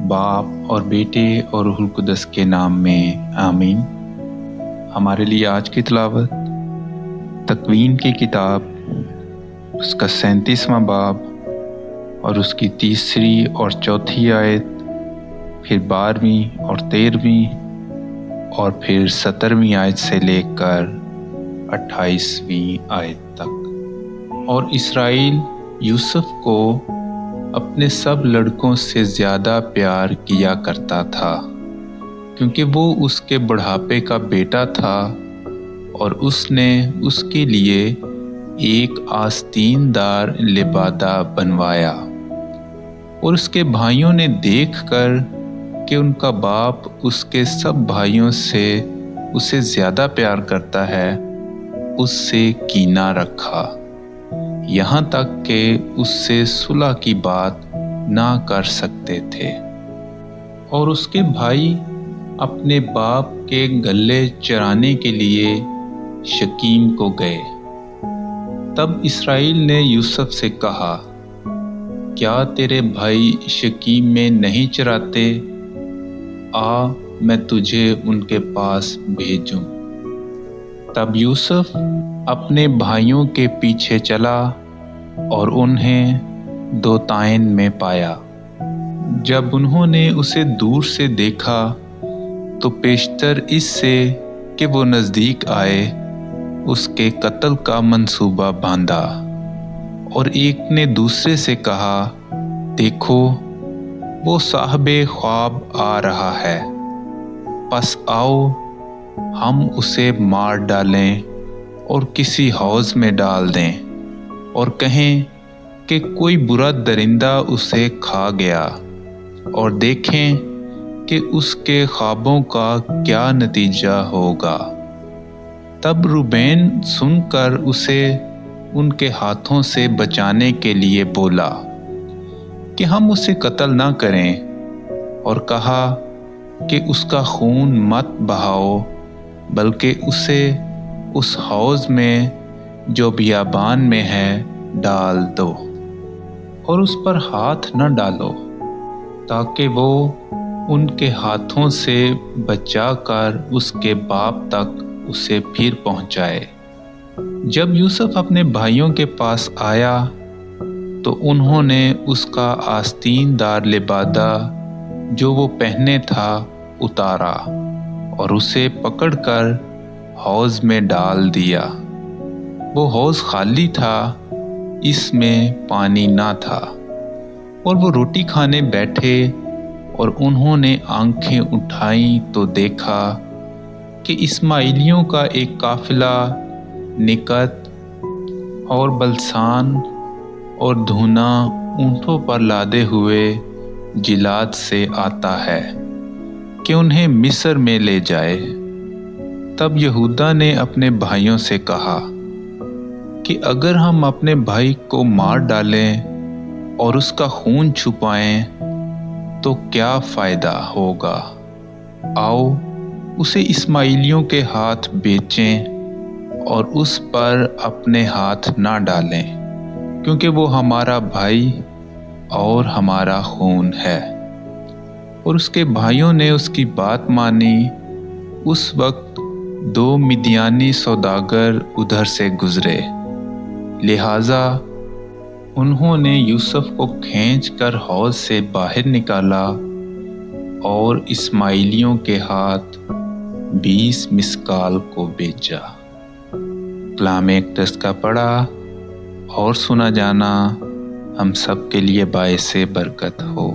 बाप और बेटे और रूहुल कुद्दस के नाम में आमीन। हमारे लिए आज की तिलावत तकवीन की किताब उसका 37वां बाब और उसकी 3री और 4थी आयत, फिर 12वीं और 13वीं और फिर 17वीं आयत से लेकर 28वीं आयत तक। और इसराइल यूसुफ को अपने सब लड़कों से ज़्यादा प्यार किया करता था, क्योंकि वो उसके बुढ़ापे का बेटा था और उसने उसके लिए एक आस्तीनदार लिबादा बनवाया। और उसके भाइयों ने देखकर कि उनका बाप उसके सब भाइयों से उसे ज़्यादा प्यार करता है, उससे कीना रखा, यहाँ तक कि उससे सुलह की बात ना कर सकते थे। और उसके भाई अपने बाप के गल्ले चराने के लिए शकीम को गए। तब इसराइल ने यूसुफ से कहा, क्या तेरे भाई शकीम में नहीं चराते? आ, मैं तुझे उनके पास भेजूं। तब यूसुफ अपने भाइयों के पीछे चला और उन्हें दोताइन में पाया। जब उन्होंने उसे दूर से देखा तो पेशतर इससे कि वो नज़दीक आए उसके कत्ल का मंसूबा बांधा। और एक ने दूसरे से कहा, देखो वो साहबे ख्वाब आ रहा है, बस आओ हम उसे मार डालें और किसी हौज में डाल दें और कहें कि कोई बुरा दरिंदा उसे खा गया, और देखें कि उसके ख्वाबों का क्या नतीजा होगा। तब रूबेन सुनकर उसे उनके हाथों से बचाने के लिए बोला कि हम उसे कत्ल ना करें, और कहा कि उसका खून मत बहाओ, बल्कि उसे उस हौज में जो बियाबान में है डाल दो और उस पर हाथ न डालो, ताकि वो उनके हाथों से बचाकर उसके बाप तक उसे फिर पहुंचाए। जब यूसुफ अपने भाइयों के पास आया तो उन्होंने उसका आस्तीनदार लिबादा जो वो पहने था उतारा और उसे पकड़कर हौज में डाल दिया। वो हौज खाली था, इसमें पानी ना था। और वो रोटी खाने बैठे और उन्होंने आंखें उठाई तो देखा कि इस्माइलियों का एक काफिला निकत और बलसान और धूना ऊँटों पर लादे हुए जिलाद से आता है कि उन्हें मिस्र में ले जाए। तब यहूदा ने अपने भाइयों से कहा कि अगर हम अपने भाई को मार डालें और उसका खून छुपाएं तो क्या फ़ायदा होगा। आओ उसे इस्माइलियों के हाथ बेचें और उस पर अपने हाथ ना डालें, क्योंकि वो हमारा भाई और हमारा खून है। और उसके भाइयों ने उसकी बात मानी। उस वक्त 2 मिद्यानी सौदागर उधर से गुजरे, लिहाजा उन्होंने यूसुफ को खींचकर हौज से बाहर निकाला और इस्माइलियों के हाथ 20 मिस्काल को बेचा। कलाम अक़दस का पढ़ा और सुना जाना हम सब के लिए बाइसे बरकत हो।